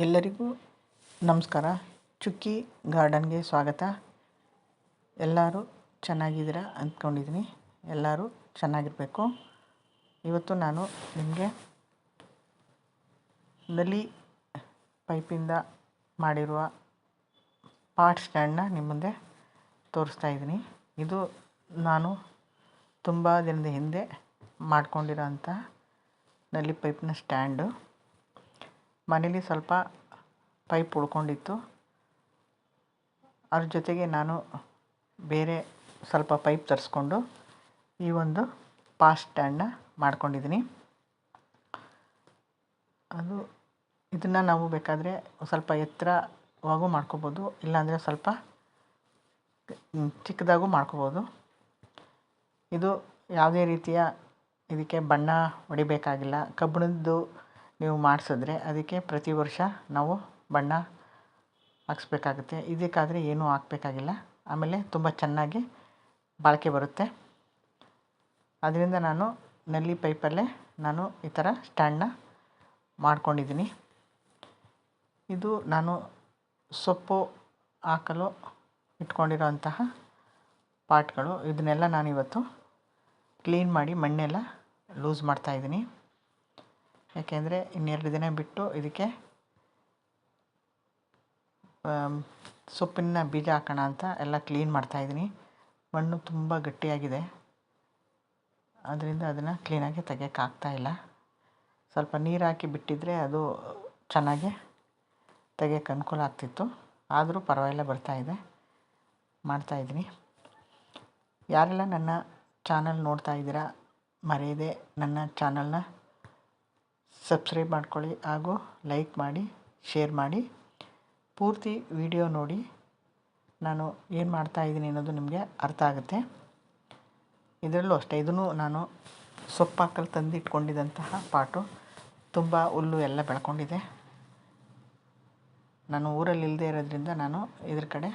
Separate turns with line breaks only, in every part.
ಎಲ್ಲರಿಗೂ ನಮಸ್ಕಾರ. ಚುಕ್ಕಿ ಗಾರ್ಡನ್ಗೆ ಸ್ವಾಗತ. ಎಲ್ಲರೂ ಚೆನ್ನಾಗಿದ್ದೀರಾ ಅಂದ್ಕೊಂಡಿದ್ದೀನಿ. ಎಲ್ಲರೂ ಚೆನ್ನಾಗಿರಬೇಕು. ಇವತ್ತು ನಾನು ನಿಮಗೆ ನಲಿ ಪೈಪಿಂದ ಮಾಡಿರುವ ಪಾಟ್ ಸ್ಟ್ಯಾಂಡನ್ನ ನಿಮ್ಮ ಮುಂದೆ ತೋರಿಸ್ತಾ ಇದ್ದೀನಿ. ಇದು ನಾನು ತುಂಬ ದಿನದ ಹಿಂದೆ ಮಾಡ್ಕೊಂಡಿರೋ ಅಂಥ ನಲಿ ಪೈಪ್ನ ಸ್ಟ್ಯಾಂಡು. ಮನೇಲಿ ಸ್ವಲ್ಪ ಪೈಪ್ ಉಳ್ಕೊಂಡಿತ್ತು. ಅದ್ರ ಜೊತೆಗೆ ನಾನು ಬೇರೆ ಸ್ವಲ್ಪ ಪೈಪ್ ತರಿಸ್ಕೊಂಡು ಈ ಒಂದು ಪಾಟ್ ಸ್ಟ್ಯಾಂಡನ್ನ ಮಾಡ್ಕೊಂಡಿದ್ದೀನಿ. ಇದನ್ನು ನಾವು ಬೇಕಾದರೆ ಸ್ವಲ್ಪ ಎತ್ತರವಾಗೂ ಮಾಡ್ಕೋಬೋದು, ಇಲ್ಲಾಂದರೆ ಸ್ವಲ್ಪ ಚಿಕ್ಕದಾಗೂ ಮಾಡ್ಕೋಬೋದು. ಇದು ಯಾವುದೇ ರೀತಿಯ ಇದಕ್ಕೆ ಬಣ್ಣ ಹೊಡಿಬೇಕಾಗಿಲ್ಲ. ಕಬ್ಬಿಣದ್ದು ನೀವು ಮಾಡಿಸಿದ್ರೆ ಅದಕ್ಕೆ ಪ್ರತಿ ವರ್ಷ ನಾವು ಬಣ್ಣ ಹಾಕ್ಸ್ಬೇಕಾಗುತ್ತೆ. ಇದಕ್ಕಾದರೆ ಏನೂ ಹಾಕಬೇಕಾಗಿಲ್ಲ. ಆಮೇಲೆ ತುಂಬ ಚೆನ್ನಾಗಿ ಬಾಳಿಕೆ ಬರುತ್ತೆ. ಅದರಿಂದ ನಾನು ನಲ್ಲಿ ಪೈಪಲ್ಲೇ ನಾನು ಈ ಥರ ಸ್ಟ್ಯಾಂಡನ್ನ ಮಾಡ್ಕೊಂಡಿದ್ದೀನಿ. ಇದು ನಾನು ಸೊಪ್ಪು ಹಾಕಲು ಇಟ್ಕೊಂಡಿರೋ ಅಂತಹ ಪಾಟ್ಗಳು. ಇದನ್ನೆಲ್ಲ ನಾನಿವತ್ತು ಕ್ಲೀನ್ ಮಾಡಿ ಮಣ್ಣೆಲ್ಲ ಲೂಸ್ ಮಾಡ್ತಾಯಿದ್ದೀನಿ. ಯಾಕೆಂದರೆ ಇನ್ನೆರಡು ದಿನ ಬಿಟ್ಟು ಇದಕ್ಕೆ ಸೊಪ್ಪಿನ ಬೀಜ ಹಾಕೋಣ ಅಂತ ಎಲ್ಲ ಕ್ಲೀನ್ ಮಾಡ್ತಾಯಿದ್ದೀನಿ. ಮಣ್ಣು ತುಂಬ ಗಟ್ಟಿಯಾಗಿದೆ, ಅದರಿಂದ ಅದನ್ನು ಕ್ಲೀನಾಗಿ ತೆಗಿಯೋಕ್ಕಾಗ್ತಾಯಿಲ್ಲ. ಸ್ವಲ್ಪ ನೀರು ಹಾಕಿ ಬಿಟ್ಟಿದ್ದರೆ ಅದು ಚೆನ್ನಾಗಿ ತೆಗಿಯೋಕ್ಕೆ ಅನುಕೂಲ ಆಗ್ತಿತ್ತು. ಆದರೂ ಪರವಾಗಿಲ್ಲ, ಬರ್ತಾಯಿದೆ, ಮಾಡ್ತಾಯಿದ್ದೀನಿ. ಯಾರೆಲ್ಲ ನನ್ನ ಚಾನಲ್ ನೋಡ್ತಾ ಇದ್ದೀರಾ, ಮರೆಯದೆ ನನ್ನ ಚಾನಲ್ನ ಸಬ್ಸ್ಕ್ರೈಬ್ ಮಾಡ್ಕೊಳ್ಳಿ, ಹಾಗೂ ಲೈಕ್ ಮಾಡಿ, ಶೇರ್ ಮಾಡಿ. ಪೂರ್ತಿ ವಿಡಿಯೋ ನೋಡಿ ನಾನು ಏನು ಮಾಡ್ತಾಯಿದ್ದೀನಿ ಅನ್ನೋದು ನಿಮಗೆ ಅರ್ಥ ಆಗುತ್ತೆ. ಇದರಲ್ಲೂ ಅಷ್ಟೇ, ಇದನ್ನು ನಾನು ಸೊಪ್ಪು ಹಾಕಲು ತಂದಿಟ್ಕೊಂಡಿದ್ದಂತಹ ಪಾಟು. ತುಂಬ ಹುಲ್ಲು ಎಲ್ಲ ಬೆಳ್ಕೊಂಡಿದೆ. ನಾನು ಊರಲ್ಲಿ ಇಲ್ಲದೆ ಇರೋದ್ರಿಂದ ನಾನು ಇದ್ರ ಕಡೆ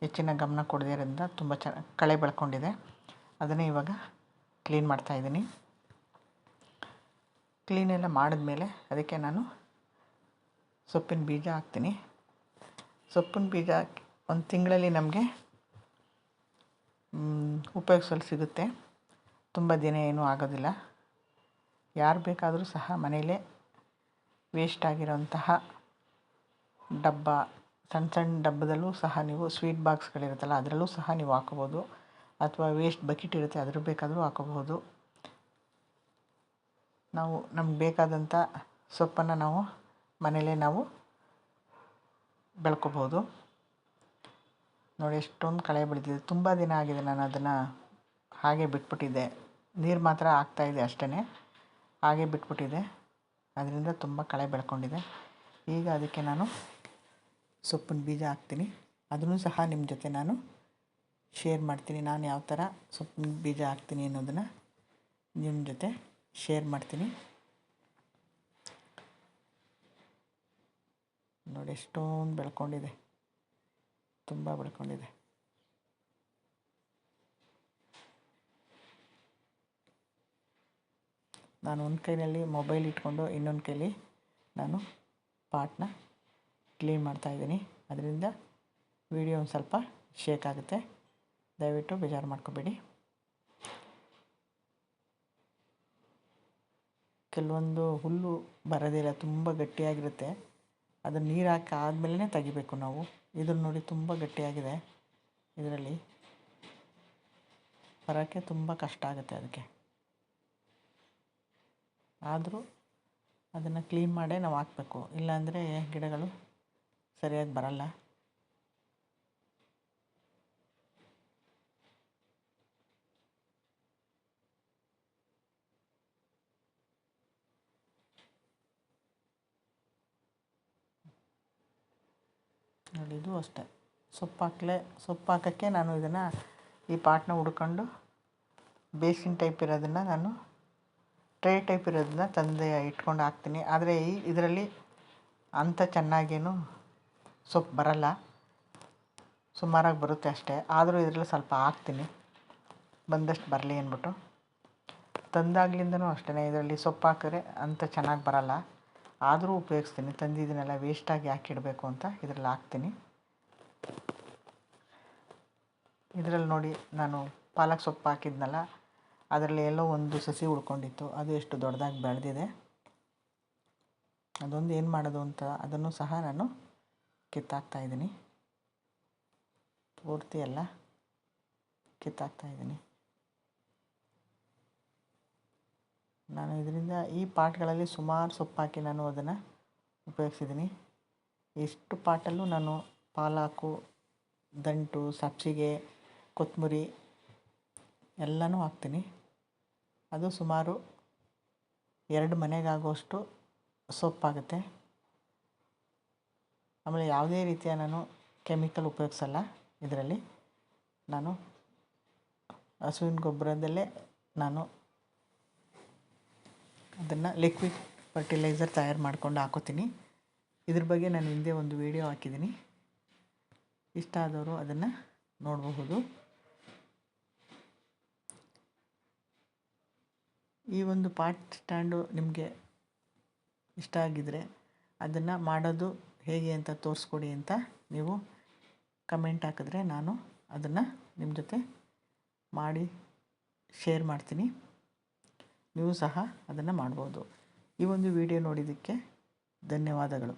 ಹೆಚ್ಚಿನ ಗಮನ ಕೊಡದೇ ಇರೋದ್ರಿಂದ ತುಂಬ ಕಳೆ ಬೆಳ್ಕೊಂಡಿದೆ. ಅದನ್ನೇ ಇವಾಗ ಕ್ಲೀನ್ ಮಾಡ್ತಾಯಿದ್ದೀನಿ. ಕ್ಲೀನೆಲ್ಲ ಮಾಡಿದ್ಮೇಲೆ ಅದಕ್ಕೆ ನಾನು ಸೊಪ್ಪಿನ ಬೀಜ ಹಾಕ್ತೀನಿ. ಸೊಪ್ಪಿನ ಬೀಜ ಒಂದು ತಿಂಗಳಲ್ಲಿ ನಮಗೆ ಉಪಯೋಗಿಸಲು ಸಿಗುತ್ತೆ. ತುಂಬ ದಿನ ಏನೂ ಆಗೋದಿಲ್ಲ. ಯಾರು ಬೇಕಾದರೂ ಸಹ ಮನೆಯಲ್ಲೇ ವೇಸ್ಟ್ ಆಗಿರೋಂತಹ ಡಬ್ಬ, ಸಣ್ಣ ಸಣ್ಣ ಡಬ್ಬದಲ್ಲೂ ಸಹ ನೀವು ಸ್ವೀಟ್ ಬಾಕ್ಸ್ಗಳಿರುತ್ತಲ್ಲ ಅದರಲ್ಲೂ ಸಹ ನೀವು ಹಾಕೋಬೋದು. ಅಥವಾ ವೇಸ್ಟ್ ಬಕೆಟ್ ಇರುತ್ತೆ, ಅದ್ರ ಬೇಕಾದರೂ ಹಾಕೋಬಹುದು. ನಮ್ಗೆ ಬೇಕಾದಂಥ ಸೊಪ್ಪನ್ನು ನಾವು ಮನೇಲೇ ನಾವು ಬೆಳ್ಕೋಬೋದು. ನೋಡಿ ಎಷ್ಟೊಂದು ಕಳೆ ಬೆಳೆದಿದೆ. ತುಂಬ ದಿನ ಆಗಿದೆ ನಾನು ಅದನ್ನು ಹಾಗೆ ಬಿಟ್ಬಿಟ್ಟಿದ್ದೆ. ನೀರು ಮಾತ್ರ ಹಾಕ್ತಾಯಿದ್ದೆ ಅಷ್ಟೇ, ಹಾಗೆ ಬಿಟ್ಬಿಟ್ಟಿದ್ದೆ. ಅದರಿಂದ ತುಂಬ ಕಳೆ ಬೆಳ್ಕೊಂಡಿದೆ. ಈಗ ಅದಕ್ಕೆ ನಾನು ಸೊಪ್ಪಿನ ಬೀಜ ಹಾಕ್ತೀನಿ. ಅದನ್ನು ಸಹ ನಿಮ್ಮ ಜೊತೆ ನಾನು ಶೇರ್ ಮಾಡ್ತೀನಿ. ನಾನು ಯಾವ ಥರ ಸೊಪ್ಪಿನ ಬೀಜ ಹಾಕ್ತೀನಿ ಅನ್ನೋದನ್ನು ನಿಮ್ಮ ಜೊತೆ ಶೇರ್ ಮಾಡ್ತೀನಿ. ನೋಡಿ ಎಷ್ಟೊಂದು ಬೆಳ್ಕೊಂಡಿದೆ, ತುಂಬ ಬೆಳ್ಕೊಂಡಿದೆ. ನಾನು ಒಂದು ಕೈಯಲ್ಲಿ ಮೊಬೈಲ್ ಇಟ್ಕೊಂಡು ಇನ್ನೊಂದು ಕೈಲಿ ನಾನು ಪಾಟ್ನ ಕ್ಲೀನ್ ಮಾಡ್ತಾಯಿದ್ದೀನಿ. ಅದರಿಂದ ವಿಡಿಯೋ ಒಂದು ಸ್ವಲ್ಪ ಶೇಕ್ ಆಗುತ್ತೆ, ದಯವಿಟ್ಟು ಬೇಜಾರು ಮಾಡ್ಕೋಬೇಡಿ. ಕೆಲವೊಂದು ಹುಲ್ಲು ಬರೋದಿಲ್ಲ, ತುಂಬ ಗಟ್ಟಿಯಾಗಿರುತ್ತೆ. ಅದನ್ನು ನೀರು ಹಾಕಿ ಆದಮೇಲೆ ತೆಗಿಬೇಕು ನಾವು. ಇದನ್ನು ನೋಡಿ ತುಂಬ ಗಟ್ಟಿಯಾಗಿದೆ, ಇದರಲ್ಲಿ ಬರೋಕ್ಕೆ ತುಂಬ ಕಷ್ಟ ಆಗುತ್ತೆ. ಅದಕ್ಕೆ ಆದರೂ ಅದನ್ನು ಕ್ಲೀನ್ ಮಾಡೇ ನಾವು ಹಾಕಬೇಕು, ಇಲ್ಲಾಂದರೆ ಗಿಡಗಳು ಸರಿಯಾಗಿ ಬರಲ್ಲ. ನೋಡಿ ಇದು ಅಷ್ಟೇ, ಸೊಪ್ಪು ಹಾಕೋಕ್ಕೆ ನಾನು ಇದನ್ನು ಈ ಪಾಟ್ನ ಹುಡ್ಕೊಂಡು ಬೇಸಿನ್ ಟೈಪ್ ಇರೋದನ್ನು ನಾನು ಟ್ರೇ ಟೈಪ್ ಇರೋದನ್ನ ತಂದು ಇಟ್ಕೊಂಡು ಹಾಕ್ತೀನಿ. ಆದರೆ ಇದರಲ್ಲಿ ಅಂಥ ಚೆನ್ನಾಗೇನು ಸೊಪ್ಪು ಬರಲ್ಲ, ಸುಮಾರಾಗಿ ಬರುತ್ತೆ ಅಷ್ಟೇ. ಆದರೂ ಇದರಲ್ಲಿ ಸ್ವಲ್ಪ ಹಾಕ್ತೀನಿ, ಬಂದಷ್ಟು ಬರಲಿ ಅಂದ್ಬಿಟ್ಟು. ತಂದಾಗ್ಲಿಂದನೂ ಅಷ್ಟೇ, ಇದರಲ್ಲಿ ಸೊಪ್ಪು ಹಾಕಿದ್ರೆ ಅಂಥ ಚೆನ್ನಾಗಿ ಬರಲ್ಲ. ಆದರೂ ಉಪಯೋಗಿಸ್ತೀನಿ. ತಂದಿದ್ದನ್ನೆಲ್ಲ ವೇಸ್ಟಾಗಿ ಯಾಕೆ ಇಡಬೇಕು ಅಂತ ಇದರಲ್ಲಿ ಹಾಕ್ತೀನಿ. ಇದರಲ್ಲಿ ನೋಡಿ, ನಾನು ಪಾಲಕ್ ಸೊಪ್ಪು ಹಾಕಿದ್ನಲ್ಲ, ಅದರಲ್ಲಿ ಎಲ್ಲೋ ಒಂದು ಸಸಿ ಉಳ್ಕೊಂಡಿತ್ತು. ಅದು ಎಷ್ಟು ದೊಡ್ಡದಾಗಿ ಬೆಳೆದಿದೆ. ಅದೊಂದು ಏನು ಮಾಡೋದು ಅಂತ ಅದನ್ನು ಸಹ ನಾನು ಕಿತ್ತಾಕ್ತಾಯಿದ್ದೀನಿ. ಪೂರ್ತಿ ಎಲ್ಲ ಕಿತ್ತಾಕ್ತಾಯಿದ್ದೀನಿ. ನಾನು ಇದರಿಂದ ಈ ಪಾಟ್ಗಳಲ್ಲಿ ಸುಮಾರು ಸೊಪ್ಪು ಹಾಕಿ ನಾನು ಅದನ್ನು ಉಪಯೋಗಿಸಿದ್ದೀನಿ. ಎಷ್ಟು ಪಾಟಲ್ಲೂ ನಾನು ಪಾಲಕು, ದಂಟು, ಸಬ್ಸಿಗೆ, ಕೊತ್ತಂಬರಿ ಎಲ್ಲನೂ ಹಾಕ್ತೀನಿ. ಅದು ಸುಮಾರು 2 ಮನೆಗಾಗುವಷ್ಟು ಸೊಪ್ಪಾಗುತ್ತೆ. ಆಮೇಲೆ ಯಾವುದೇ ರೀತಿಯ ನಾನು ಕೆಮಿಕಲ್ ಉಪಯೋಗಿಸಲ್ಲ. ಇದರಲ್ಲಿ ನಾನು ಹಸುವಿನ ಗೊಬ್ಬರದಲ್ಲೇ ನಾನು ಅದನ್ನು ಲಿಕ್ವಿಡ್ ಫರ್ಟಿಲೈಸರ್ ತಯಾರು ಮಾಡ್ಕೊಂಡು ಹಾಕೋತೀನಿ. ಇದ್ರ ಬಗ್ಗೆ ನಾನು ಹಿಂದೆ ಒಂದು ವಿಡಿಯೋ ಹಾಕಿದ್ದೀನಿ. ಇಷ್ಟ ಆದವರು ಅದನ್ನು ನೋಡಬಹುದು. ಈ ಒಂದು ಪಾಟ್ ಸ್ಟ್ಯಾಂಡು ನಿಮಗೆ ಇಷ್ಟ ಆಗಿದರೆ ಅದನ್ನು ಮಾಡೋದು ಹೇಗೆ ಅಂತ ತೋರಿಸ್ಕೊಡಿ ಅಂತ ನೀವು ಕಮೆಂಟ್ ಹಾಕಿದ್ರೆ ನಾನು ಅದನ್ನು ನಿಮ್ಮ ಜೊತೆ ಮಾಡಿ ಶೇರ್ ಮಾಡ್ತೀನಿ. ನೀವು ಸಹ ಅದನ್ನು ಮಾಡ್ಬೋದು. ಈ ಒಂದು ವಿಡಿಯೋ ನೋಡಿದ್ದಕ್ಕೆ ಧನ್ಯವಾದಗಳು.